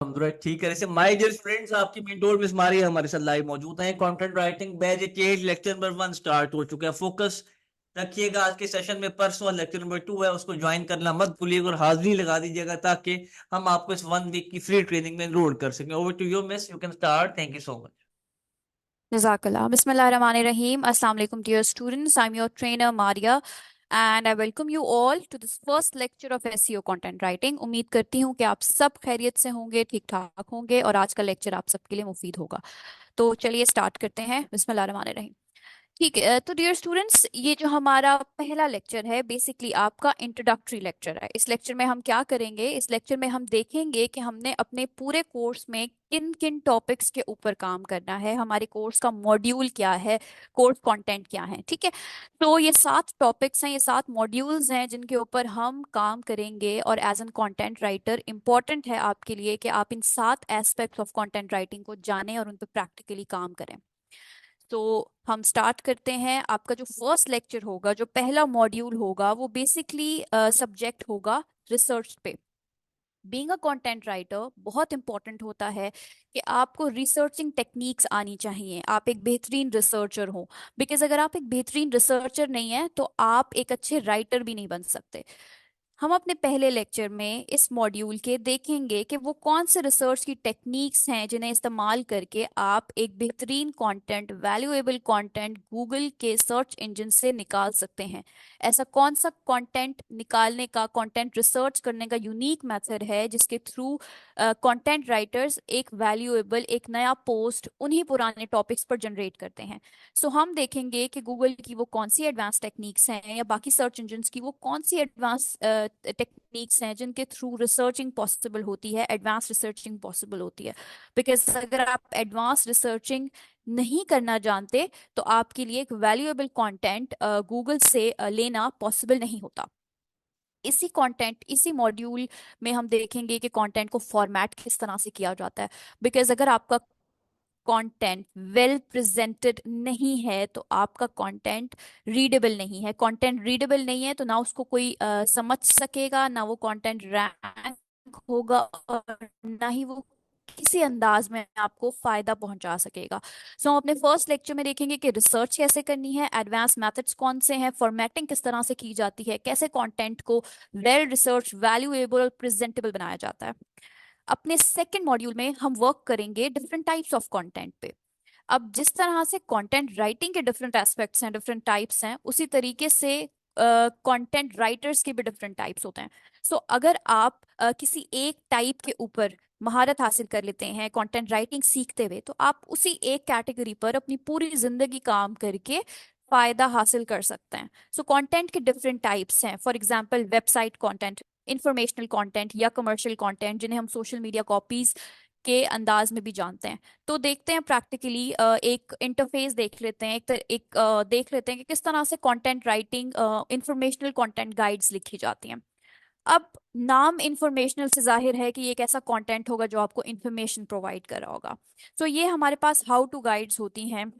ठीक है। जैसे माय डियर फ्रेंड्स, आपकी मेंटोर मिस मारी हमारे साथ लाइव मौजूद हैं। Content writing batch 88 lecture number 1 start हो चुका है। फोकस रखिएगा आज के सेशन में। परसों लेक्चर नंबर 2 है, उसको ज्वाइन करना मत भूलिएगा और हाजिरी लगा दीजिएगा ताकि हम आपको इस 1 वीक की फ्री ट्रेनिंग में एनरोल कर सकें। Over to you miss, you can start. Thank you so much. Jazakallah. Bismillahirrahmanirrahim. Assalamu alaikum, dear students. I'm your trainer, Maria, and I welcome you all to this first lecture of SEO content writing. उम्मीद करती हूँ कि आप सब खैरियत से होंगे, ठीक ठाक होंगे और आज का लेक्चर आप सबके लिए मुफीद होगा। तो चलिए स्टार्ट करते हैं। बिस्मिल्लाहिर्रहमानिर्रहीम। ठीक है, तो डियर स्टूडेंट्स, ये जो हमारा पहला लेक्चर है बेसिकली आपका इंट्रोडक्टरी लेक्चर है। इस लेक्चर में हम क्या करेंगे? इस लेक्चर में हम देखेंगे कि हमने अपने पूरे कोर्स में किन किन टॉपिक्स के ऊपर काम करना है, हमारे कोर्स का मॉड्यूल क्या है, कोर्स कंटेंट क्या है। ठीक है, तो ये 7 टॉपिक्स हैं, ये 7 मॉड्यूल्स हैं जिनके ऊपर हम काम करेंगे। और as an content writer important है आपके लिए कि आप इन 7 एस्पेक्ट्स ऑफ कंटेंट राइटिंग को जानें और उन पर प्रैक्टिकली काम करें। तो हम स्टार्ट करते हैं। आपका जो फर्स्ट लेक्चर होगा, जो पहला मॉड्यूल होगा, वो बेसिकली सब्जेक्ट होगा रिसर्च पे। बीइंग अ कंटेंट राइटर बहुत इंपॉर्टेंट होता है कि आपको रिसर्चिंग टेक्निक्स आनी चाहिए, आप एक बेहतरीन रिसर्चर हो। बिकॉज अगर आप एक बेहतरीन रिसर्चर नहीं है तो आप एक अच्छे राइटर भी नहीं बन सकते। हम अपने पहले लेक्चर में इस मॉड्यूल के देखेंगे कि वो कौन से रिसर्च की टेक्निक्स हैं जिन्हें इस्तेमाल करके आप एक बेहतरीन कंटेंट, वैल्यूएबल कंटेंट गूगल के सर्च इंजन से निकाल सकते हैं। ऐसा कौन सा कंटेंट निकालने का, कंटेंट रिसर्च करने का यूनिक मेथड है जिसके थ्रू कंटेंट राइटर्स एक वैल्यूएबल, एक नया पोस्ट उन्हीं पुराने टॉपिक्स पर जनरेट करते हैं। सो हम देखेंगे कि गूगल की वो कौन सी एडवांस टेक्निक्स हैं या बाकी सर्च इंजन्स की वो कौन सी एडवांस टेक्निक्स हैं जिनके थ्रू रिसर्चिंग पॉसिबल होती है, एडवांस रिसर्चिंग पॉसिबल होती है। बिकॉज अगर आप एडवांस रिसर्चिंग नहीं करना जानते तो आपके लिए एक वैल्यूएबल कंटेंट गूगल से लेना पॉसिबल नहीं होता। इसी कंटेंट, इसी मॉड्यूल में हम देखेंगे कि कंटेंट को फॉर्मेट किस तरह से किया जाता है। बिकॉज अगर आपका कंटेंट वेल प्रेजेंटेड नहीं है तो आपका कंटेंट रीडेबल नहीं है। कंटेंट रीडेबल नहीं है तो ना उसको कोई समझ सकेगा, ना वो कंटेंट रैंक होगा और ना ही वो किसी अंदाज में आपको फायदा पहुंचा सकेगा। सो हम अपने फर्स्ट लेक्चर में देखेंगे कि रिसर्च कैसे करनी है, एडवांस मेथड्स कौन से हैं, फॉर्मेटिंग किस तरह से की जाती है, कैसे कंटेंट को वेल रिसर्च, वैल्यूएबल और प्रेजेंटेबल बनाया जाता है। अपने सेकेंड मॉड्यूल में हम वर्क करेंगे डिफरेंट टाइप्स ऑफ कंटेंट पे। अब जिस तरह से कंटेंट राइटिंग के डिफरेंट एस्पेक्ट्स हैं, डिफरेंट टाइप्स हैं, उसी तरीके से कंटेंट राइटर्स के भी डिफरेंट टाइप्स होते हैं। सो अगर आप किसी एक टाइप के ऊपर महारत हासिल कर लेते हैं कंटेंट राइटिंग सीखते हुए, तो आप उसी एक कैटेगरी पर अपनी पूरी जिंदगी काम करके फायदा हासिल कर सकते हैं। सो कंटेंट के डिफरेंट टाइप्स हैं। For example website content, informational content या कमर्शियल कंटेंट, जिन्हें हम सोशल मीडिया कॉपीज के अंदाज में भी जानते हैं। तो देखते हैं प्रैक्टिकली, एक इंटरफेस देख लेते हैं, देख लेते हैं कि किस तरह से content writing, informational content guides लिखी जाती हैं। अब नाम इंफॉर्मेशनल से जाहिर है कि ये एक ऐसा कंटेंट होगा जो आपको इंफॉर्मेशन प्रोवाइड कर रहा होगा। तो ये हमारे पास हाउ टू गाइड्स होती हैं,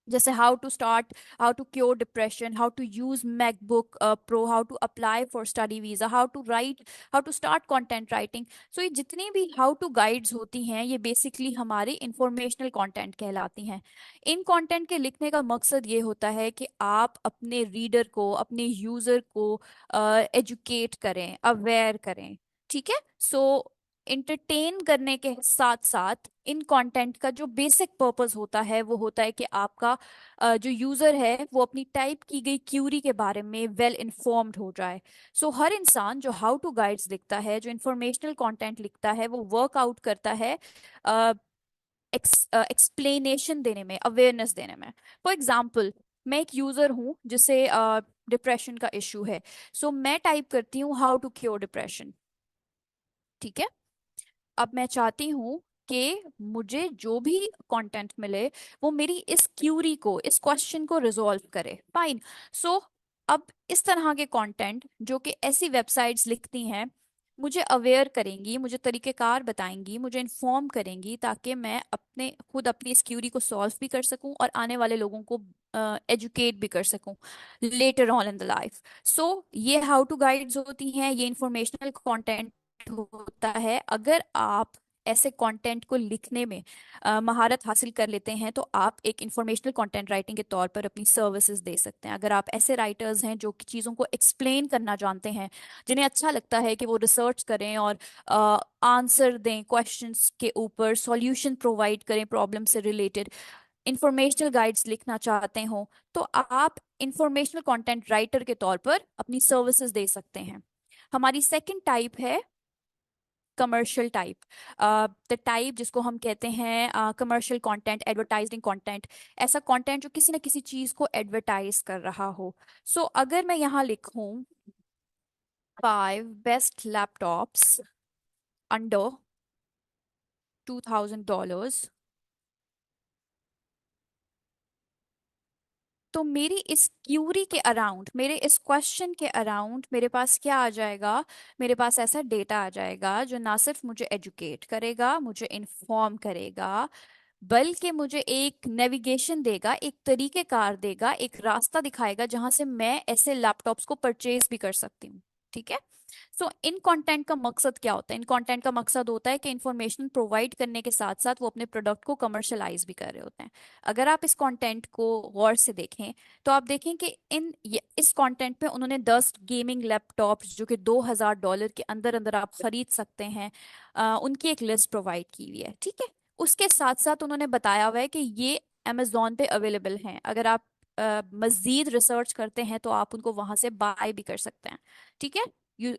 जैसे how to start, how to cure depression, how to use MacBook Pro, how to apply for study visa, how to write, how to start content writing. So ये जितनी भी हाउ टू गाइड्स होती हैं ये basically हमारे informational content कहलाती हैं। इन content के लिखने का मकसद ये होता है कि आप अपने रीडर को, अपने यूजर को एजुकेट करें, अवेयर करें। ठीक है, सो इंटरटेन करने के साथ साथ इन कंटेंट का जो बेसिक पर्पस होता है वो होता है कि आपका जो यूजर है वो अपनी टाइप की गई क्यूरी के बारे में वेल इन्फॉर्म्ड हो जाए। सो हर इंसान जो हाउ टू गाइड्स लिखता है, जो इंफॉर्मेशनल कंटेंट लिखता है, वो वर्कआउट करता है एक्सप्लेनेशन देने में, अवेयरनेस देने में। फॉर एग्जाम्पल, मैं एक यूजर हूँ जिसे डिप्रेशन का इशू है। सो मैं टाइप करती हूँ हाउ टू क्योर डिप्रेशन। ठीक है, अब मैं चाहती हूँ कि मुझे जो भी कंटेंट मिले वो मेरी इस क्यूरी को, इस क्वेश्चन को रिजॉल्व करे। फाइन। सो अब इस तरह के कंटेंट जो कि ऐसी वेबसाइट्स लिखती हैं मुझे अवेयर करेंगी, मुझे तरीकेकार बताएंगी, मुझे इन्फॉर्म करेंगी ताकि मैं अपने खुद अपनी इस क्यूरी को सॉल्व भी कर सकूं और आने वाले लोगों को एजुकेट भी कर सकूं later on in the life. So ये हाउ टू गाइड्स होती हैं, ये इंफॉर्मेशनल कंटेंट होता है। अगर आप ऐसे कंटेंट को लिखने में महारत हासिल कर लेते हैं तो आप एक इंफॉर्मेशनल कंटेंट राइटिंग के तौर पर अपनी सर्विसेज दे सकते हैं। अगर आप ऐसे राइटर्स हैं जो कि चीज़ों को एक्सप्लेन करना जानते हैं, जिन्हें अच्छा लगता है कि वो रिसर्च करें और आंसर दें क्वेश्चंस के ऊपर, सॉल्यूशन प्रोवाइड करें प्रॉब्लम से रिलेटेड, इंफॉर्मेशनल गाइड्स लिखना चाहते हो, तो आप इंफॉर्मेशनल कंटेंट राइटर के तौर पर अपनी सर्विसेज दे सकते हैं। हमारी सेकंड टाइप है कमर्शियल टाइप। द टाइप जिसको हम कहते हैं कमर्शियल कंटेंट, एडवर्टाइजिंग कंटेंट, ऐसा कंटेंट जो किसी न किसी चीज को एडवर्टाइज कर रहा हो। सो अगर मैं यहाँ लिखूं 5 बेस्ट लैपटॉप्स अंडर $2000, तो मेरी इस क्यूरी के अराउंड, मेरे इस क्वेश्चन के अराउंड मेरे पास क्या आ जाएगा? मेरे पास ऐसा डेटा आ जाएगा जो ना सिर्फ मुझे एजुकेट करेगा, मुझे इन्फॉर्म करेगा, बल्कि मुझे एक नेविगेशन देगा, एक तरीकेकार देगा, एक रास्ता दिखाएगा जहां से मैं ऐसे लैपटॉप्स को परचेज भी कर सकती हूँ। ठीक है। सो इन कंटेंट का मकसद क्या होता है? इन कंटेंट का मकसद होता है कि इंफॉर्मेशन प्रोवाइड करने के साथ साथ वो अपने प्रोडक्ट को कमर्शलाइज भी कर रहे होते हैं। अगर आप इस कंटेंट को गौर से देखें तो आप देखें कि इस कंटेंट पे उन्होंने 10 गेमिंग लैपटॉप्स जो कि $2000 के अंदर अंदर आप खरीद सकते हैं, उनकी एक लिस्ट प्रोवाइड की हुई है। ठीक है। उसके साथ साथ उन्होंने बताया हुआ है कि ये अमेजोन पे अवेलेबल हैं। अगर आप मजीद रिसर्च करते हैं तो आप उनको वहां से बाय भी कर सकते हैं। ठीक है। यू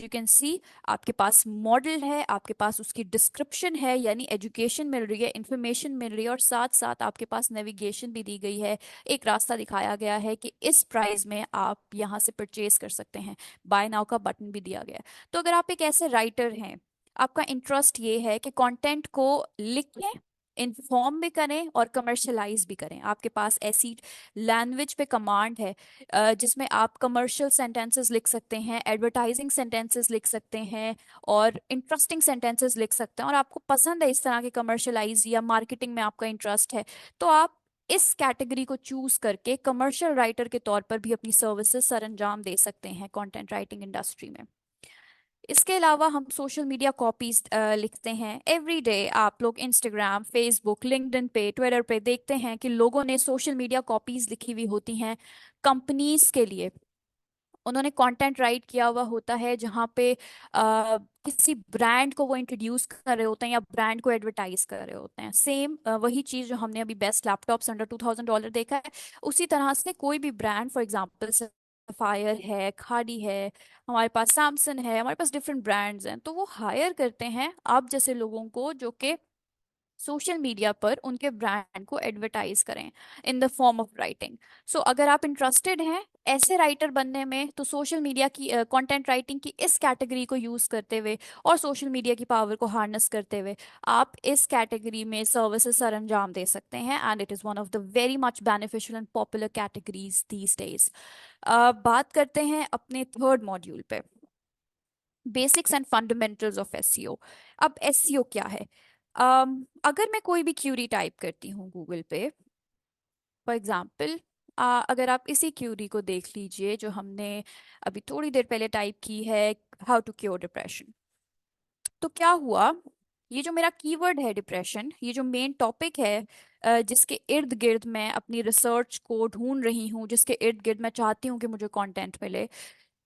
कैन सी, आपके पास मॉडल है, आपके पास उसकी डिस्क्रिप्शन है, यानी एजुकेशन मिल रही है, इंफॉर्मेशन मिल रही है, और साथ साथ आपके पास नेविगेशन भी दी गई है, एक रास्ता दिखाया गया है कि इस प्राइस में आप यहाँ से परचेज कर सकते हैं, बाय नाउ का बटन भी दिया गया है। तो अगर आप एक ऐसे राइटर हैं, आपका इंटरेस्ट ये है कि कंटेंट को लिखें, इन्फॉर्म भी करें और कमर्शलाइज भी करें, आपके पास ऐसी लैंग्वेज पे कमांड है जिसमें आप कमर्शियल सेंटेंसेस लिख सकते हैं, एडवर्टाइजिंग सेंटेंसेस लिख सकते हैं और इंटरेस्टिंग सेंटेंसेस लिख सकते हैं, और आपको पसंद है इस तरह के कमर्शलाइज या मार्केटिंग में आपका इंटरेस्ट है, तो आप इस कैटेगरी को चूज करके कमर्शियल राइटर के तौर पर भी अपनी सर्विसेज सरंजाम दे सकते हैं कंटेंट राइटिंग इंडस्ट्री में। इसके अलावा हम सोशल मीडिया कॉपीज लिखते हैं एवरी डे। आप लोग इंस्टाग्राम, फेसबुक, लिंक्डइन पे, ट्विटर पे देखते हैं कि लोगों ने सोशल मीडिया कॉपीज लिखी हुई होती हैं कंपनीज के लिए। उन्होंने कंटेंट राइट किया हुआ होता है जहाँ पे किसी ब्रांड को वो इंट्रोड्यूस कर रहे होते हैं या ब्रांड को एडवर्टाइज कर रहे होते हैं। सेम वही चीज़ जो हमने अभी बेस्ट लैपटॉप्स अंडर $2000 देखा है, उसी तरह से कोई भी ब्रांड, फॉर एग्जांपल सफायर है, खादी है, हमारे पास सैमसंग है, हमारे पास डिफरेंट ब्रांड्स हैं, तो वो हायर करते हैं आप जैसे लोगों को जो कि सोशल मीडिया पर उनके ब्रांड को एडवर्टाइज करें in the form of writing. So अगर आप इंटरेस्टेड हैं ऐसे राइटर बनने में, तो सोशल मीडिया की कंटेंट राइटिंग की इस कैटेगरी को यूज करते हुए और सोशल मीडिया की पावर को हार्नस करते हुए आप इस कैटेगरी में सर्विसेज सर अंजाम दे सकते हैं, and it is one of the very much beneficial and popular categories these days. बात करते हैं अपने थर्ड मॉड्यूल पे, basics and fundamentals of SEO. अब एसईओ क्या है? अगर मैं कोई भी क्यूरी टाइप करती हूँ गूगल पे, फॉर एग्जाम्पल अगर आप इसी क्यूरी को देख लीजिए जो हमने अभी थोड़ी देर पहले टाइप की है, हाउ टू क्योर डिप्रेशन। तो क्या हुआ, ये जो मेरा कीवर्ड है डिप्रेशन, ये जो मेन टॉपिक है जिसके इर्द गिर्द मैं अपनी रिसर्च को ढूंढ रही हूँ, जिसके इर्द गिर्द मैं चाहती हूँ कि मुझे कंटेंट मिले,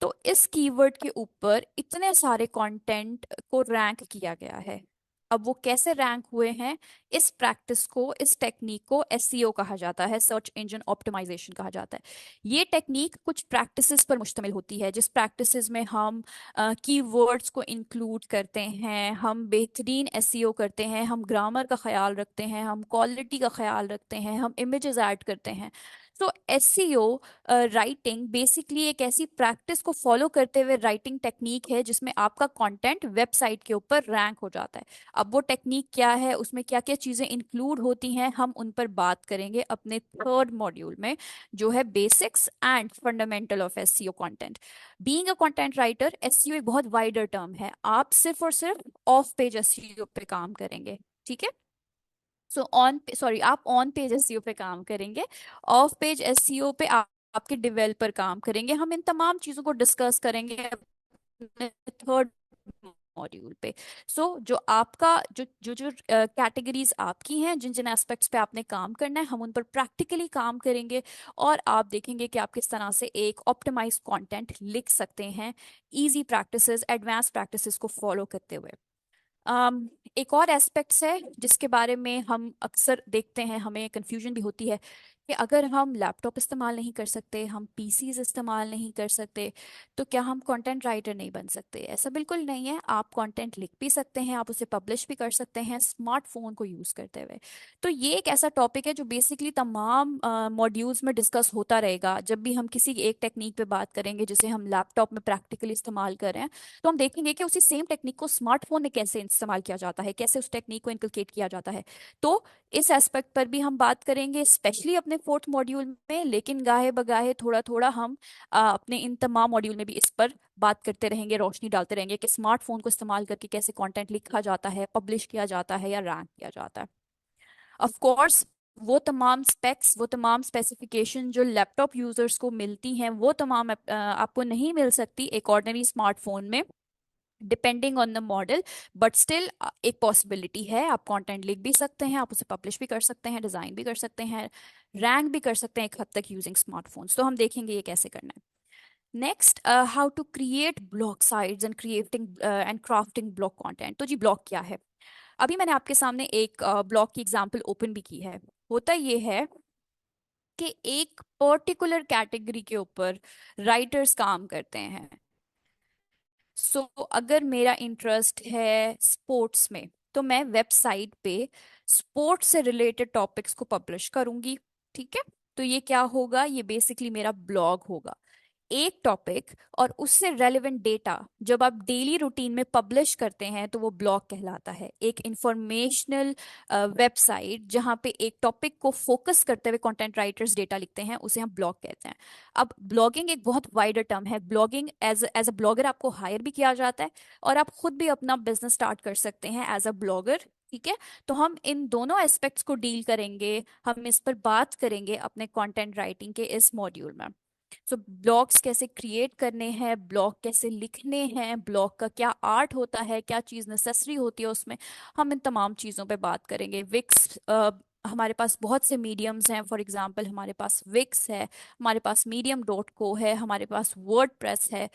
तो इस कीवर्ड के ऊपर इतने सारे कंटेंट को रैंक किया गया है। अब वो कैसे रैंक हुए हैं? इस प्रैक्टिस को, इस टेक्निक को एसईओ कहा जाता है, सर्च इंजन ऑप्टिमाइजेशन कहा जाता है। ये टेक्निक कुछ प्रैक्टिसेस पर मुश्तमिल होती है, जिस प्रैक्टिसेस में हम कीवर्ड्स को इंक्लूड करते हैं, हम बेहतरीन एसईओ करते हैं, हम ग्रामर का ख्याल रखते हैं, हम क्वालिटी का ख्याल रखते हैं, हम इमेजेस ऐड करते हैं। सो एसईओ राइटिंग बेसिकली एक ऐसी प्रैक्टिस को फॉलो करते हुए राइटिंग टेक्निक है जिसमें आपका कंटेंट वेबसाइट के ऊपर रैंक हो जाता है। अब वो टेक्निक क्या है, उसमें क्या क्या चीजें इंक्लूड होती हैं, हम उन पर बात करेंगे अपने थर्ड मॉड्यूल में, जो है basics and fundamental of SEO content. Being a content writer, SEO एक बहुत वाइडर टर्म है। आप सिर्फ और सिर्फ ऑफ पेज एसईओ पे काम करेंगे। ठीक है। सो आप ऑन पेज एसईओ पे काम करेंगे, ऑफ पेज एसईओ पे आपके डेवलपर काम करेंगे। हम इन तमाम चीजों को डिस्कस करेंगे थर्ड मॉड्यूल पे। सो जो आपका जो जो जो कैटेगरीज आपकी हैं, जिन जिन एस्पेक्ट्स पे आपने काम करना है, हम उन पर प्रैक्टिकली काम करेंगे और आप देखेंगे कि आप किस तरह से एक ऑप्टिमाइज कंटेंट लिख सकते हैं इजी प्रैक्टिसेस, एडवांस प्रैक्टिसेस को फॉलो करते हुए। एक और एस्पेक्ट्स है जिसके बारे में हम अक्सर देखते हैं, हमें कंफ्यूजन भी होती है कि अगर हम लैपटॉप इस्तेमाल नहीं कर सकते, हम पीसीज इस्तेमाल नहीं कर सकते, तो क्या हम कंटेंट राइटर नहीं बन सकते? ऐसा बिल्कुल नहीं है। आप कंटेंट लिख भी सकते हैं, आप उसे पब्लिश भी कर सकते हैं स्मार्टफोन को यूज करते हुए। तो ये एक ऐसा टॉपिक है जो बेसिकली तमाम मॉड्यूल्स में डिस्कस होता रहेगा। जब भी हम किसी एक टेक्निक पे बात करेंगे जिसे हम लैपटॉप में प्रैक्टिकली इस्तेमाल कर रहे हैं, तो हम देखेंगे कि उसी सेम टेक्निक को स्मार्टफोन में कैसे इस्तेमाल किया जाता है, कैसे उस टेक्निक को इनकलकेट किया जाता है। तो इस एस्पेक्ट पर भी हम बात करेंगे, स्पेशली अपने फोर्थ मॉड्यूल में। लेकिन गाहे बगाहे थोड़ा थोड़ा हम अपने इन तमाम मॉड्यूल में भी इस पर बात करते रहेंगे, रोशनी डालते रहेंगे कि स्मार्टफोन को इस्तेमाल करके कैसे कंटेंट लिखा जाता है, पब्लिश किया जाता है या रैंक किया जाता है। ऑफ कोर्स वो तमाम स्पेक्स, वो तमाम स्पेसिफिकेशन जो लैपटॉप यूजर्स को मिलती हैं, वो तमाम आपको नहीं मिल सकती एक ऑर्डिनरी स्मार्टफोन में, depending on the model. But still एक पॉसिबिलिटी है, आप कंटेंट लिख भी सकते हैं, आप उसे पब्लिश भी कर सकते हैं, डिजाइन भी कर सकते हैं, रैंक भी कर सकते हैं एक हद तक यूजिंग स्मार्टफोन्स। तो हम देखेंगे ये कैसे करना है। Next, how to create blog sites and creating and crafting blog content. तो जी ब्लॉग क्या है? अभी मैंने आपके सामने एक ब्लॉग की एग्जांपल ओपन भी की है। होता ये है कि एक पर्टिकुलर कैटेगरी के ऊपर राइटर्स काम करते हैं। सो अगर मेरा इंटरेस्ट है स्पोर्ट्स में, तो मैं वेबसाइट पे स्पोर्ट्स से रिलेटेड टॉपिक्स को पब्लिश करूंगी। ठीक है, तो ये क्या होगा? ये बेसिकली मेरा ब्लॉग होगा। एक टॉपिक और उससे रेलेवेंट डेटा जब आप डेली रूटीन में पब्लिश करते हैं तो वो ब्लॉग कहलाता है। एक इंफॉर्मेशनल वेबसाइट जहां पे एक टॉपिक को फोकस करते हुए कंटेंट राइटर्स डेटा लिखते हैं, उसे हम ब्लॉग कहते हैं। अब ब्लॉगिंग एक बहुत वाइडर टर्म है। ब्लॉगिंग एज अ ब्लॉगर आपको हायर भी किया जाता है और आप खुद भी अपना बिजनेस स्टार्ट कर सकते हैं एज अ ब्लॉगर। ठीक है, तो हम इन दोनों एस्पेक्ट्स को डील करेंगे, हम इस पर बात करेंगे अपने कंटेंट राइटिंग के इस मॉड्यूल में। सो ब्लॉग्स कैसे क्रिएट करने हैं, ब्लॉग कैसे लिखने हैं, ब्लॉग का क्या आर्ट होता है, क्या चीज़ नेसेसरी होती है उसमें, हम इन तमाम चीज़ों पे बात करेंगे। विक्स, हमारे पास बहुत से मीडियम्स हैं। फॉर एग्जांपल हमारे पास विक्स है, हमारे पास medium.co है, हमारे पास वर्डप्रेस है।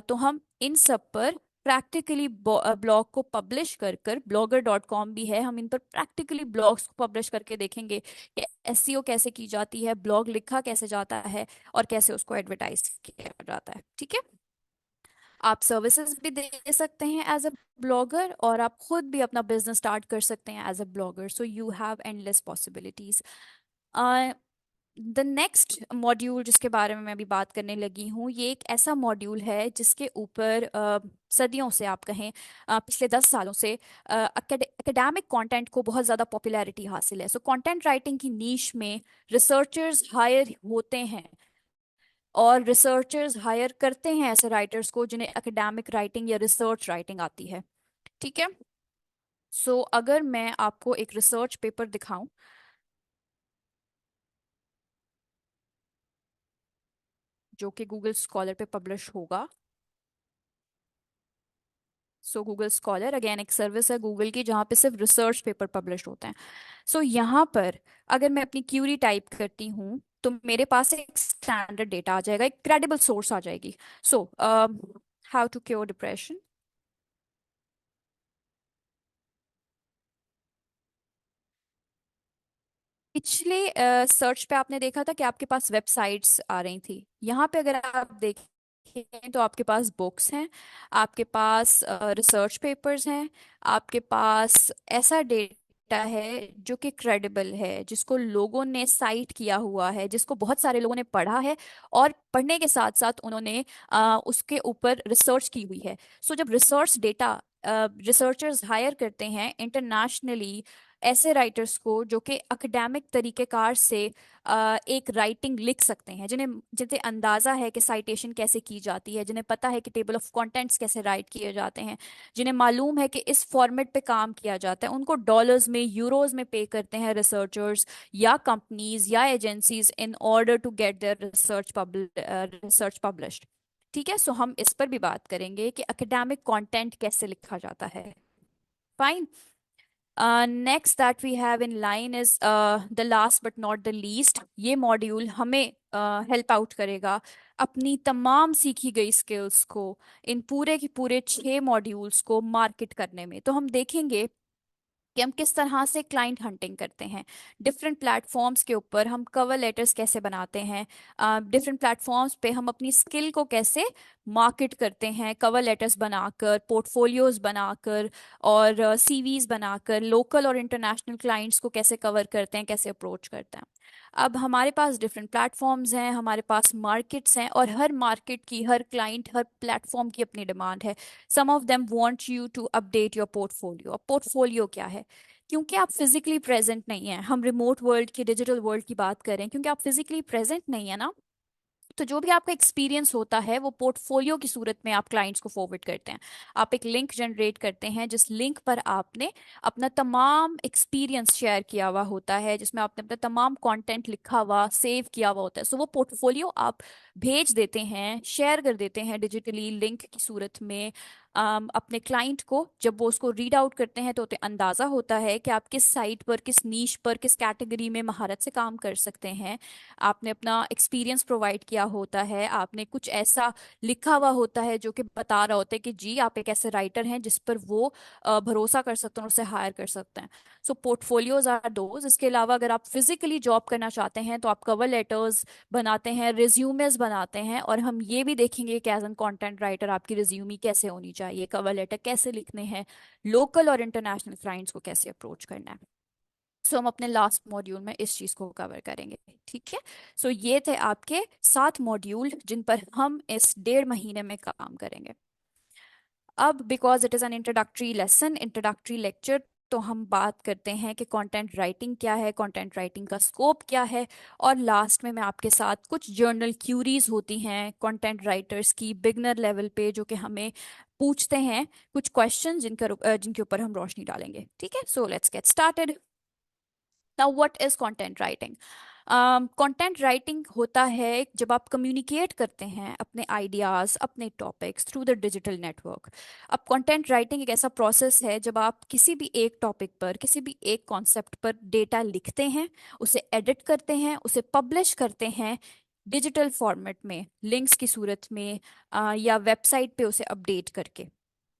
तो हम इन सब पर प्रैक्टिकली ब्लॉग को पब्लिश कर कर, blogger.com भी है, हम इन पर प्रैक्टिकली ब्लॉग्स को पब्लिश करके देखेंगे कि एसईओ कैसे की जाती है, ब्लॉग लिखा कैसे जाता है और कैसे उसको एडवर्टाइज किया जाता है। ठीक है, आप सर्विसेज भी दे सकते हैं एज अ ब्लॉगर और आप खुद भी अपना बिजनेस स्टार्ट कर सकते हैं as a blogger. So you have endless possibilities. The next module जिसके बारे में मैं अभी बात करने लगी हूँ, ये एक ऐसा मॉड्यूल है जिसके ऊपर सदियों से, आप कहें पिछले 10 सालों से एकेडमिक कंटेंट को बहुत ज़्यादा पॉपुलैरिटी हासिल है। सो कंटेंट राइटिंग की नीश में रिसर्चर्स हायर होते हैं और रिसर्चर्स हायर करते हैं ऐसे राइटर्स को जिन्हें एकेडमिक राइटिंग या रिसर्च राइटिंग आती है। ठीक है, सो अगर मैं आपको एक रिसर्च पेपर दिखाऊं जो कि गूगल स्कॉलर पे पब्लिश होगा। सो गूगल स्कॉलर अगेन एक सर्विस है गूगल की जहाँ पे सिर्फ रिसर्च पेपर पब्लिश होते हैं। सो यहाँ पर अगर मैं अपनी क्यूरी टाइप करती हूँ तो मेरे पास एक स्टैंडर्ड डेटा आ जाएगा, एक क्रेडिबल सोर्स आ जाएगी। So how to cure depression. पिछले सर्च पे आपने देखा था कि आपके पास वेबसाइट्स आ रही थी। यहाँ पे अगर आप देखें तो आपके पास बुक्स हैं, आपके पास रिसर्च पेपर्स हैं, आपके पास ऐसा डेटा है जो कि क्रेडिबल है, जिसको लोगों ने साइट किया हुआ है, जिसको बहुत सारे लोगों ने पढ़ा है और पढ़ने के साथ साथ उन्होंने उसके ऊपर रिसर्च की हुई है। सो जब रिसर्च डेटा रिसर्चर्स हायर करते हैं इंटरनेशनली ऐसे राइटर्स को जो कि अकेडमिक तरीकेकार से एक राइटिंग लिख सकते हैं, जिन्हें अंदाजा है कि साइटेशन कैसे की जाती है, जिन्हें पता है कि टेबल ऑफ कंटेंट्स कैसे राइट किए जाते हैं, जिन्हें मालूम है कि इस फॉर्मेट पे काम किया जाता है, उनको डॉलर्स में, यूरोज में पे करते हैं रिसर्चर्स या कंपनीज या agencies in order to get their research published. ठीक है, सो हम इस पर भी बात करेंगे कि एकेडमिक कंटेंट कैसे लिखा जाता है। Fine. Next that we have in line is the last but not the least. ये मॉड्यूल हमें हेल्प आउट करेगा अपनी तमाम सीखी गई स्किल्स को, इन पूरे के पूरे 6 मॉड्यूल्स को मार्केट करने में। तो हम देखेंगे कि हम किस तरह से क्लाइंट हंटिंग करते हैं, डिफरेंट प्लेटफॉर्म्स के ऊपर हम कवर लेटर्स कैसे बनाते हैं, डिफरेंट प्लेटफॉर्म्स पे हम अपनी स्किल को कैसे मार्केट करते हैं, कवर लेटर्स बनाकर, पोर्टफोलियोज बनाकर और सीवीज बनाकर लोकल और इंटरनेशनल क्लाइंट्स को कैसे कवर करते हैं, कैसे अप्रोच करते हैं। अब हमारे पास डिफरेंट प्लेटफॉर्म्स हैं, हमारे पास मार्केट्स हैं, और हर मार्केट की, हर क्लाइंट, हर प्लेटफॉर्म की अपनी डिमांड है। Some of them want you to update your portfolio. अब पोर्टफोलियो क्या है? क्योंकि आप फिजिकली प्रेजेंट नहीं है, हम रिमोट वर्ल्ड की, डिजिटल वर्ल्ड की बात करें, क्योंकि आप फिजिकली प्रेजेंट नहीं है ना, तो जो भी आपका एक्सपीरियंस होता है वो पोर्टफोलियो की सूरत में आप क्लाइंट्स को फॉरवर्ड करते हैं। आप एक लिंक जनरेट करते हैं जिस लिंक पर आपने अपना तमाम एक्सपीरियंस शेयर किया हुआ होता है, जिसमें आपने अपना तमाम कंटेंट लिखा हुआ, सेव किया हुआ होता है। सो वो पोर्टफोलियो आप भेज देते हैं, शेयर कर देते हैं डिजिटली लिंक की सूरत में अपने क्लाइंट को। जब वो उसको रीड आउट करते हैं तो उन्हें अंदाजा होता है कि आप किस साइट पर, किस नीश पर, किस कैटेगरी में महारत से काम कर सकते हैं। आपने अपना एक्सपीरियंस प्रोवाइड किया होता है, आपने कुछ ऐसा लिखा हुआ होता है जो कि बता रहा होता है कि जी आप एक ऐसे राइटर हैं जिस पर वो भरोसा कर सकते हैं और उसे हायर कर सकते हैं। सो पोर्टफोलियोज आर दोज। इसके अलावा अगर आप फिजिकली जॉब करना चाहते हैं तो आप कवर लेटर्स बनाते हैं, रिज्यूमेस बनाते हैं, और हम ये भी देखेंगे कि एज एन कंटेंट राइटर आपकी रिज्यूमी कैसे होनी चाहिए, कवर लेटर कैसे लिखने हैं, लोकल और इंटरनेशनल क्लाइंट्स को कैसे अप्रोच करना है। सो हम अपने लास्ट मॉड्यूल में इस चीज को कवर करेंगे। ठीक है, सो ये थे आपके 7 मॉड्यूल जिन पर हम इस 1.5 महीने में काम करेंगे। अब because it is an introductory lesson, introductory lecture, तो हम बात करते हैं कि कंटेंट राइटिंग क्या है, कंटेंट राइटिंग का स्कोप क्या है, और लास्ट में मैं आपके साथ कुछ जर्नल क्यूरीज होती हैं कंटेंट राइटर्स की बिगनर लेवल पे, जो कि हमें पूछते हैं कुछ क्वेश्चन जिनके ऊपर हम रोशनी डालेंगे। ठीक है, so let's get started. Now what is content writing? Content writing होता है जब आप कम्युनिकेट करते हैं अपने आइडियाज, अपने topics through the digital network. अब कंटेंट राइटिंग एक ऐसा प्रोसेस है जब आप किसी भी एक टॉपिक पर, किसी भी एक कॉन्सेप्ट पर डेटा लिखते हैं, उसे एडिट करते हैं, उसे पब्लिश करते हैं डिजिटल फॉर्मेट में, लिंक्स की सूरत में, या वेबसाइट पे उसे अपडेट करके।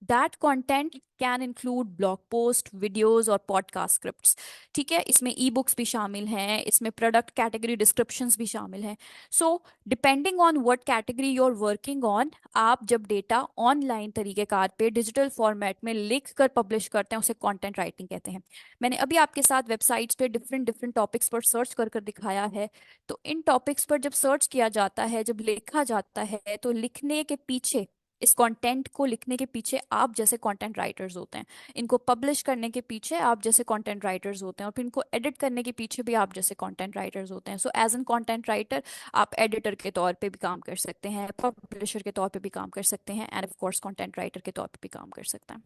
That content can include blog post, videos और पॉडकास्ट स्क्रिप्ट्स। ठीक है, इसमें ई बुक्स भी शामिल हैं, इसमें प्रोडक्ट कैटेगरी डिस्क्रिप्शंस भी शामिल हैं। So depending on what category you are working on, आप जब डेटा ऑनलाइन तरीकेकार पे डिजिटल फॉर्मेट में लिख कर पब्लिश करते हैं उसे कंटेंट राइटिंग कहते हैं। मैंने अभी आपके साथ वेबसाइट्स पे डिफरेंट डिफरेंट टॉपिक्स पर सर्च कर कर दिखाया है। तो इन टॉपिक्स पर जब सर्च किया जाता है, जब लिखा जाता है, तो लिखने के पीछे, इस कंटेंट को लिखने के पीछे आप जैसे कंटेंट राइटर्स होते हैं, इनको पब्लिश करने के पीछे आप जैसे कंटेंट राइटर्स होते हैं, और फिर इनको एडिट करने के पीछे भी आप जैसे कंटेंट राइटर्स होते हैं। So as an content writer आप एडिटर के तौर पे भी काम कर सकते हैं, पब्लिशर के तौर पे भी काम कर सकते हैं, end of course content writer के तौर पे भी काम कर सकते हैं।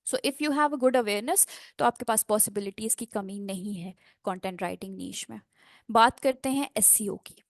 So if you have a good awareness, तो आपके पास पॉसिबिलिटीज की कमी नहीं है कंटेंट राइटिंग नीश में। बात करते हैं एसईओ की।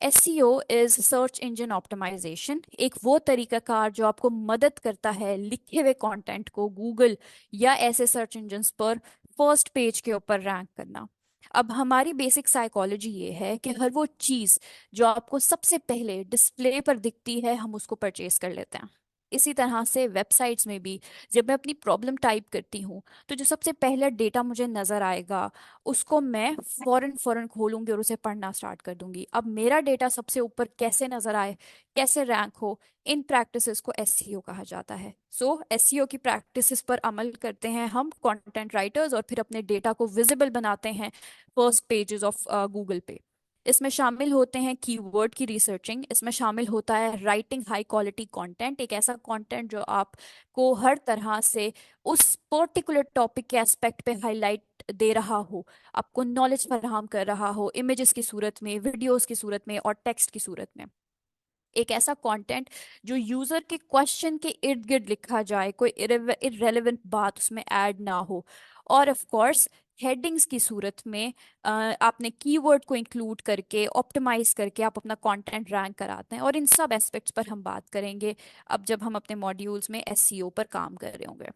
SEO is search engine optimisation, एक वो तरीकाकार जो आपको मदद करता है लिखे हुए कंटेंट को गूगल या ऐसे सर्च इंजन्स पर फर्स्ट पेज के ऊपर रैंक करना। अब हमारी बेसिक साइकोलॉजी ये है कि हर वो चीज जो आपको सबसे पहले डिस्प्ले पर दिखती है हम उसको परचेज कर लेते हैं। इसी तरह से वेबसाइट्स में भी जब मैं अपनी प्रॉब्लम टाइप करती हूँ, तो जो सबसे पहला डेटा मुझे नजर आएगा उसको मैं फौरन फौरन खोलूंगी और उसे पढ़ना स्टार्ट कर दूंगी। अब मेरा डेटा सबसे ऊपर कैसे नजर आए, कैसे रैंक हो, इन प्रैक्टिसेस को एसईओ कहा जाता है। सो एसईओ की प्रैक्टिसेस पर अमल करते हैं हम कंटेंट राइटर्स, और फिर अपने डेटा को विजिबल बनाते हैं फर्स्ट पेजेस ऑफ गूगल पे। इसमें शामिल होते हैं कीवर्ड की रिसर्चिंग, इसमें शामिल होता है राइटिंग हाई क्वालिटी कंटेंट, एक ऐसा कंटेंट जो आपको हर तरह से उस पर्टिकुलर टॉपिक के एस्पेक्ट पे हाईलाइट दे रहा हो, आपको नॉलेज फराहम कर रहा हो, इमेजेस की सूरत में, वीडियोस की सूरत में और टेक्स्ट की सूरत में। एक ऐसा कंटेंट जो यूजर के क्वेश्चन के इर्द गिर्द लिखा जाए, कोई इररेलेवेंट बात उसमें ऐड ना हो। और ऑफ कोर्स हेडिंग्स की सूरत में आपने कीवर्ड को इंक्लूड करके ऑप्टिमाइज करके आप अपना कंटेंट रैंक कराते हैं। और इन सब एस्पेक्ट्स पर हम बात करेंगे अब जब हम अपने मॉड्यूल्स में एसईओ पर काम कर रहे होंगे।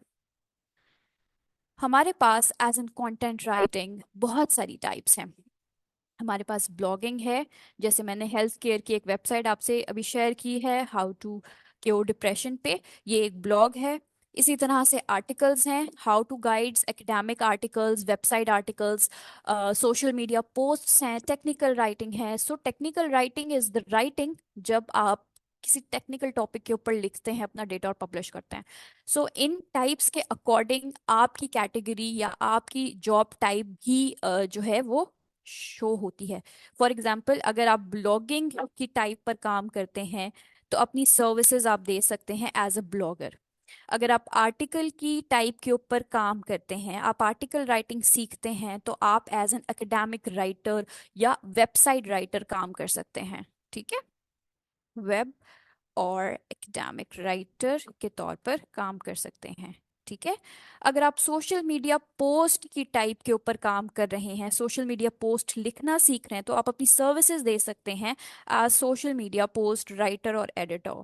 हमारे पास एज एन कंटेंट राइटिंग बहुत सारी टाइप्स हैं। हमारे पास ब्लॉगिंग है, जैसे मैंने हेल्थ केयर की एक वेबसाइट आपसे अभी शेयर की है, हाउ टू क्योर डिप्रेशन पे, ये एक ब्लॉग है। इसी तरह से आर्टिकल्स हैं, how to guides, academic articles, website articles, social media posts हैं, टेक्निकल राइटिंग है। So technical writing is the writing जब आप किसी टेक्निकल टॉपिक के ऊपर लिखते हैं अपना डेटा और पब्लिश करते हैं। सो इन टाइप्स के अकॉर्डिंग आपकी कैटेगरी या आपकी जॉब टाइप भी जो है वो शो होती है। फॉर एग्जाम्पल, अगर आप ब्लॉगिंग की टाइप पर काम करते हैं तो अपनी सर्विसेज आप दे सकते हैं एज अ ब्लॉगर। अगर आप आर्टिकल की टाइप के ऊपर काम करते हैं, आप आर्टिकल राइटिंग सीखते हैं, तो आप एज एन एकेडमिक राइटर या वेबसाइट राइटर काम कर सकते हैं। ठीक है, वेब और एकेडमिक राइटर के तौर पर काम कर सकते हैं। ठीक है, अगर आप सोशल मीडिया पोस्ट की टाइप के ऊपर काम कर रहे हैं, सोशल मीडिया पोस्ट लिखना सीख रहे हैं, तो आप अपनी सर्विसेज दे सकते हैं as social media post writer और एडिटर।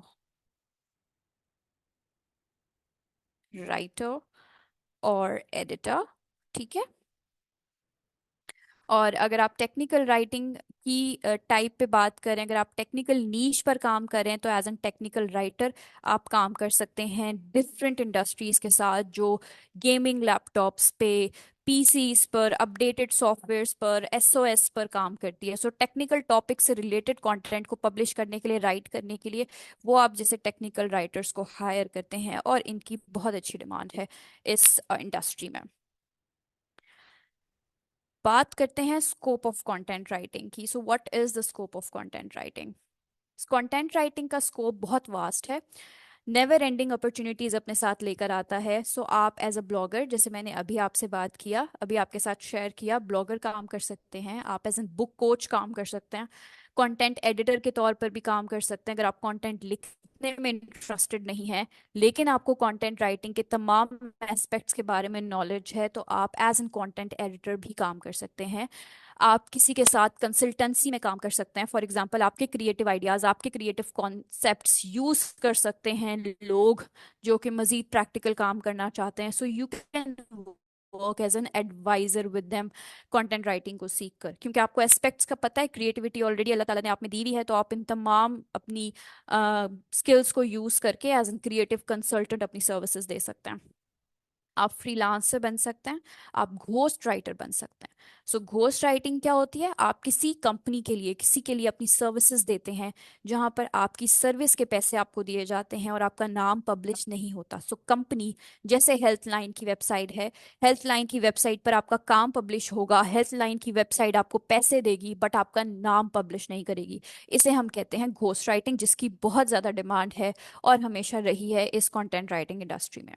राइटर और एडिटर, ठीक है। और अगर आप टेक्निकल राइटिंग की टाइप पे बात करें, अगर आप टेक्निकल नीश पर काम करें, तो एज एन टेक्निकल राइटर आप काम कर सकते हैं डिफरेंट इंडस्ट्रीज के साथ जो गेमिंग लैपटॉप्स पे, पीसीस पर, अपडेटेड सॉफ्टवेयर्स पर, एसओएस पर काम करती है। सो टेक्निकल टॉपिक से रिलेटेड कंटेंट को पब्लिश करने के लिए, राइट करने के लिए वो आप जैसे टेक्निकल राइटर्स को हायर करते हैं, और इनकी बहुत अच्छी डिमांड है इस इंडस्ट्री में। बात करते हैं स्कोप ऑफ कंटेंट राइटिंग की। So what is the scope of content writing? Content writing का स्कोप बहुत वास्ट है, नेवर एंडिंग अपॉर्चुनिटीज अपने साथ लेकर आता है। सो आप एज अ ब्लॉगर, जैसे मैंने अभी आपसे बात किया, अभी आपके साथ शेयर किया, ब्लॉगर काम कर सकते हैं आप, एज एन बुक कोच काम कर सकते हैं, कंटेंट एडिटर के तौर पर भी काम कर सकते हैं। अगर आप कंटेंट लिखने में इंटरेस्टेड नहीं है लेकिन आपको कंटेंट राइटिंग के तमाम एस्पेक्ट्स के बारे में नॉलेज है, तो आप एज एन कंटेंट एडिटर भी काम कर सकते हैं। आप किसी के साथ कंसल्टेंसी में काम कर सकते हैं। फॉर एग्जांपल, आपके क्रिएटिव आइडियाज, आपके क्रिएटिव कॉन्सेप्ट्स यूज कर सकते हैं लोग जो कि मजीद प्रैक्टिकल काम करना चाहते हैं। So you can work as an advisor with them content writing को सीख कर, क्योंकि आपको एस्पेक्ट्स का पता है, क्रिएटिविटी ऑलरेडी अल्लाह ताला ने आप में दी हुई है, तो आप इन तमाम अपनी स्किल्स को यूज करके एज एन क्रिएटिव कंसल्टेंट अपनी सर्विसेज दे सकते हैं। आप फ्रीलांसर बन सकते हैं, आप घोस्ट राइटर बन सकते हैं। सो घोस्ट राइटिंग क्या होती है? आप किसी कंपनी के लिए, किसी के लिए अपनी सर्विसेज देते हैं जहां पर आपकी सर्विस के पैसे आपको दिए जाते हैं और आपका नाम पब्लिश नहीं होता। सो कंपनी, जैसे हेल्थलाइन की वेबसाइट है, हेल्थलाइन की वेबसाइट पर आपका काम पब्लिश होगा, हेल्थलाइन की वेबसाइट आपको पैसे देगी बट आपका नाम पब्लिश नहीं करेगी। इसे हम कहते हैं घोस्ट राइटिंग, जिसकी बहुत ज़्यादा डिमांड है और हमेशा रही है इस कंटेंट राइटिंग इंडस्ट्री में।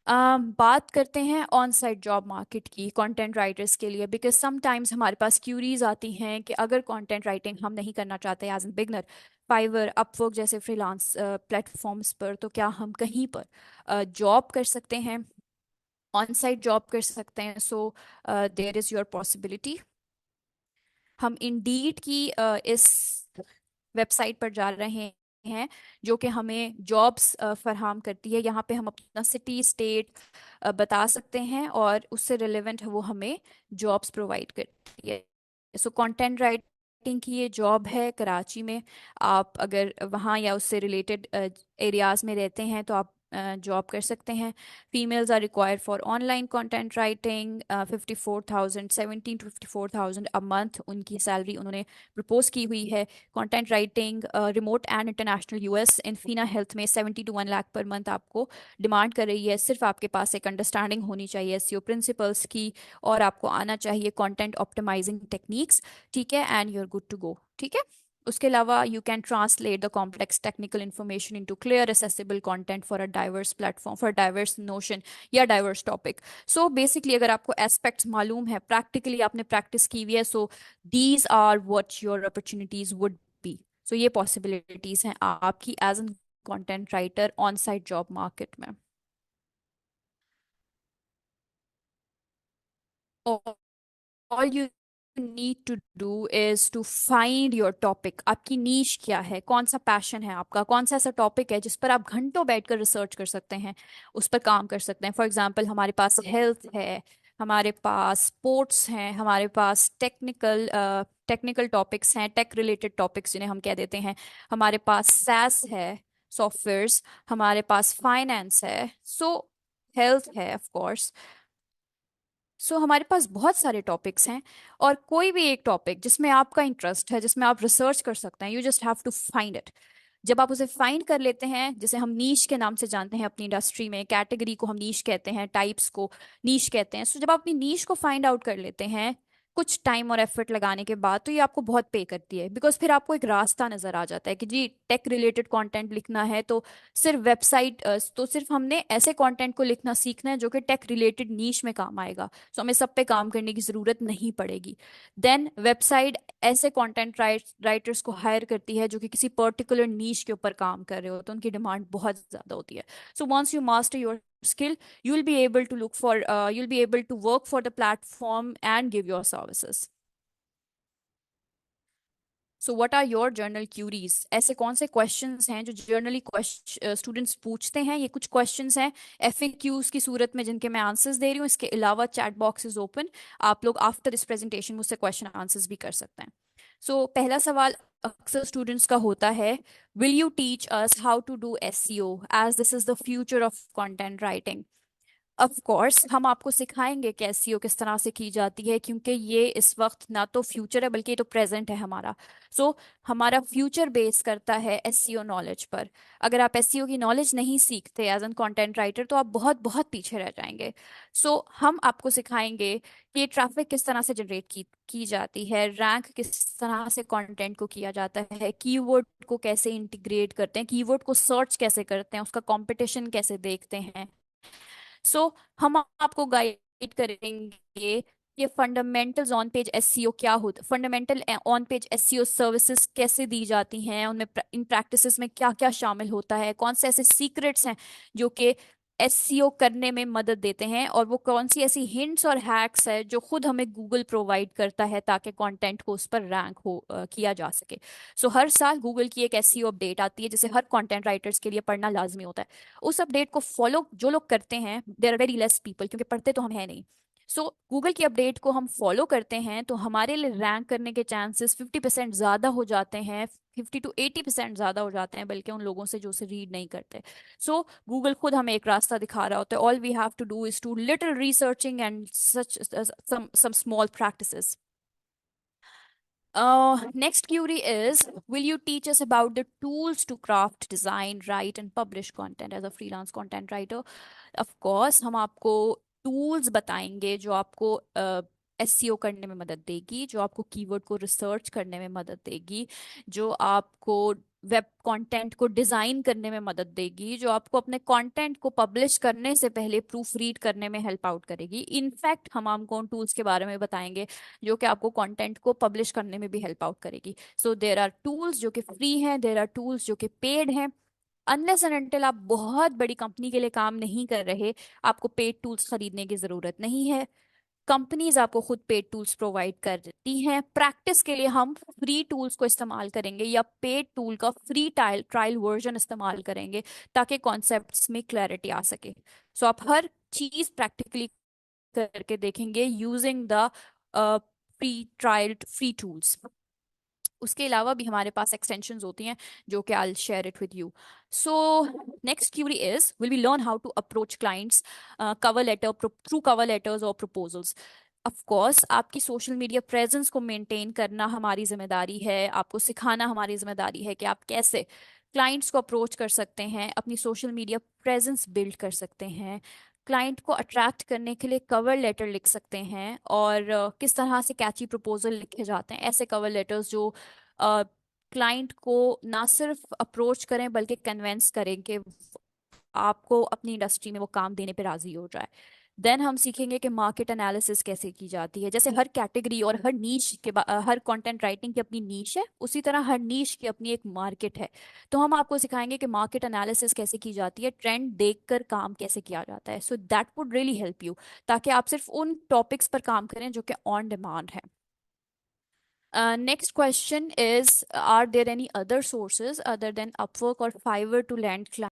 बात करते हैं ऑन साइट जॉब मार्केट की कंटेंट राइटर्स के लिए, बिकॉज समटाइम्स हमारे पास क्यूरीज आती हैं कि अगर कंटेंट राइटिंग हम नहीं करना चाहते as an beginner, Fiverr, Upwork जैसे फ्रीलांस प्लेटफॉर्म्स पर, तो क्या हम कहीं पर जॉब कर सकते हैं, ऑन साइट जॉब कर सकते हैं? So there is your possibility. हम इंडीड की इस वेबसाइट पर जा रहे हैं जो कि हमें जॉब्स फराहम करती है। यहाँ पे हम अपना सिटी, स्टेट बता सकते हैं और उससे रिलेवेंट वो हमें जॉब्स प्रोवाइड करती है। सो कंटेंट राइटिंग की ये जॉब है कराची में। आप अगर वहाँ या उससे रिलेटेड एरियाज में रहते हैं तो आप जॉब कर सकते हैं। Females are required for online content writing, 54,000, 17 to 54,000 a month उनकी सैलरी उन्होंने प्रपोज की हुई है। Content writing remote and international US, इन्फीना हेल्थ में 70 to 1 लाख पर मंथ आपको डिमांड कर रही है। सिर्फ आपके पास एक अंडरस्टैंडिंग होनी चाहिए एसईओ प्रिंसिपल्स की, और आपको आना चाहिए कंटेंट ऑप्टिमाइजिंग टेक्निक्स। ठीक है, and you are good to go. ठीक है, उसके अलावा you can translate the complex technical information into clear accessible content for a diverse platform, for diverse notion या डाइवर्स टॉपिक। सो बेसिकली अगर आपको aspects मालूम है, प्रैक्टिकली आपने प्रैक्टिस की हुई है, so these are what your opportunities would be. So ये पॉसिबिलिटीज हैं आपकी as an content writer on site job market में। All you need to do is to find your topic। आपकी नीश क्या है, कौन सा पैशन है आपका, कौन सा ऐसा टॉपिक है जिस पर आप घंटों बैठकर रिसर्च कर सकते हैं, उस पर काम कर सकते हैं। फॉर एग्जांपल हमारे पास हेल्थ है, हमारे पास स्पोर्ट्स हैं, हमारे पास टेक्निकल टॉपिक्स हैं, टेक रिलेटेड टॉपिक्स जिन्हें हम कह देते हैं, हमारे पास सैस है, सॉफ्टवेयर्स, हमारे पास फाइनेंस है, सो हेल्थ है ऑफ कोर्स। सो हमारे पास बहुत सारे टॉपिक्स हैं, और कोई भी एक टॉपिक जिसमें आपका इंटरेस्ट है, जिसमें आप रिसर्च कर सकते हैं, you just have to find it. जब आप उसे फाइंड कर लेते हैं, जिसे हम नीश के नाम से जानते हैं अपनी इंडस्ट्री में, कैटेगरी को हम नीश कहते हैं, टाइप्स को नीश कहते हैं। सो जब आप अपनी नीश को फाइंड आउट कर लेते हैं कुछ टाइम और एफर्ट लगाने के बाद, तो ये आपको बहुत पे करती है, बिकॉज फिर आपको एक रास्ता नजर आ जाता है कि जी टेक रिलेटेड कंटेंट लिखना है तो सिर्फ वेबसाइट तो सिर्फ हमने ऐसे कंटेंट को लिखना सीखना है जो कि टेक रिलेटेड नीश में काम आएगा। सो हमें सब पे काम करने की जरूरत नहीं पड़ेगी। देन वेबसाइट ऐसे कंटेंट राइटर्स को हायर करती है जो कि किसी पर्टिकुलर नीश के ऊपर काम कर रहे हो, तो उनकी डिमांड बहुत ज्यादा होती है। So once you master your skill, you'll be able to work for the platform and give your services. So what are your general queries? ऐसे कौन से क्वेश्चंस हैं जो जर्नली स्टूडेंट्स पूछते हैं? ये कुछ क्वेश्चंस हैं एफएक्यूज की सूरत में जिनके मैं आंसर्स दे रही हूँ। इसके अलावा चैट बॉक्स इज ओपन, आप लोग आफ्टर दिस प्रेजेंटेशन मुझसे क्वेश्चन आंसर्स भी कर सकते हैं। सो पहला सवाल अक्सर स्टूडेंट्स का होता है, will you teach us how to do SEO as this is the future of content writing? Of course हम आपको सिखाएंगे कि एसईओ किस तरह से की जाती है, क्योंकि ये इस वक्त ना तो फ्यूचर है बल्कि ये तो प्रेजेंट है हमारा। सो हमारा फ्यूचर बेस करता है एसईओ नॉलेज पर। अगर आप एसईओ की नॉलेज नहीं सीखते एज एन कंटेंट राइटर तो आप बहुत बहुत पीछे रह जाएंगे। सो हम आपको सिखाएंगे कि ट्रैफिक किस तरह से जनरेट की जाती है, रैंक किस तरह से कंटेंट को किया जाता है, कीवर्ड को कैसे इंटीग्रेट करते हैं, कीवर्ड को सर्च कैसे करते हैं, उसका कंपटीशन कैसे देखते हैं। सो हम आपको गाइड करेंगे ये फंडामेंटल्स ऑन पेज एसईओ क्या होता, fundamental on page SEO services कैसे दी जाती हैं, उनमें इन प्रैक्टिसेस में क्या क्या शामिल होता है, कौन से ऐसे सीक्रेट्स हैं जो कि एसईओ करने में मदद देते हैं, और वो कौन सी ऐसी हिंट्स और हैक्स है जो खुद हमें गूगल प्रोवाइड करता है ताकि कंटेंट को उस पर रैंक किया जा सके। सो हर साल गूगल की एक एसईओ अपडेट आती है जिसे हर कंटेंट राइटर्स के लिए पढ़ना लाजमी होता है। उस अपडेट को फॉलो जो लोग करते हैं, there are very less people, क्योंकि पढ़ते तो हम है नहीं। सो गूगल की अपडेट को हम फॉलो करते हैं तो हमारे लिए रैंक करने के चांसेस 50% ज्यादा हो जाते हैं, 50 to 80% ज्यादा हो जाते हैं, बल्कि उन लोगों से जो उसे रीड नहीं करते। सो गूगल खुद हमें एक रास्ता दिखा रहा होता है। All we have to do is to little researching and such some small practices. Next query is, will you teach us about the tools to craft, design, write, and publish content as a freelance content writer? Of course, हम आपको tools बताएंगे जो आपको SEO करने में मदद देगी, जो आपको कीवर्ड को रिसर्च करने में मदद देगी, जो आपको वेब कंटेंट को डिजाइन करने में मदद देगी, जो आपको अपने कंटेंट को पब्लिश करने से पहले प्रूफ रीड करने में हेल्प आउट करेगी। इनफैक्ट हम आपको उन टूल्स के बारे में बताएंगे जो कि आपको कंटेंट को पब्लिश करने में भी हेल्प आउट करेगी। सो देर आर टूल्स जो कि फ्री हैं, देर आर टूल्स जो कि पेड हैं। अनलेस एंड अनटिल आप बहुत बड़ी कंपनी के लिए काम नहीं कर रहे, आपको पेड टूल्स खरीदने की जरूरत नहीं है। कंपनीज आपको खुद पेड टूल्स प्रोवाइड कर देती हैं। प्रैक्टिस के लिए हम फ्री टूल्स को इस्तेमाल करेंगे या पेड टूल का फ्री ट्रायल ट्रायल वर्जन इस्तेमाल करेंगे ताकि कॉन्सेप्ट्स में क्लैरिटी आ सके। सो आप हर चीज प्रैक्टिकली करके देखेंगे यूजिंग द फ्री टूल्स। उसके अलावा भी हमारे पास एक्सटेंशंस होती हैं जो कि I share it with you. So next query is, will we learn how to approach clients cover letter through cover letters और प्रपोजल्स? ऑफ कोर्स आपकी सोशल मीडिया प्रेजेंस को मेंटेन करना हमारी जिम्मेदारी है, आपको सिखाना हमारी जिम्मेदारी है कि आप कैसे क्लाइंट्स को अप्रोच कर सकते हैं, अपनी सोशल मीडिया प्रेजेंस बिल्ड कर सकते हैं, क्लाइंट को अट्रैक्ट करने के लिए कवर लेटर लिख सकते हैं, और किस तरह से कैची प्रपोजल लिखे जाते हैं, ऐसे कवर लेटर्स जो क्लाइंट को ना सिर्फ अप्रोच करें बल्कि कन्वेंस करें कि आपको अपनी इंडस्ट्री में वो काम देने पे राजी हो जाए। देन हम सीखेंगे कि मार्केट एनालिसिस कैसे की जाती है। जैसे हर कैटेगरी और हर नीश के हर कंटेंट राइटिंग की अपनी नीश है, उसी तरह हर नीश की अपनी एक मार्केट है। तो हम आपको सिखाएंगे कि मार्केट एनालिसिस कैसे की जाती है, ट्रेंड देखकर काम कैसे किया जाता है। So that would really help you, ताकि आप सिर्फ उन टॉपिक्स पर काम करें जो कि ऑन डिमांड है। Next question is, are there any other sources other than Upwork or Fiverr to land clients?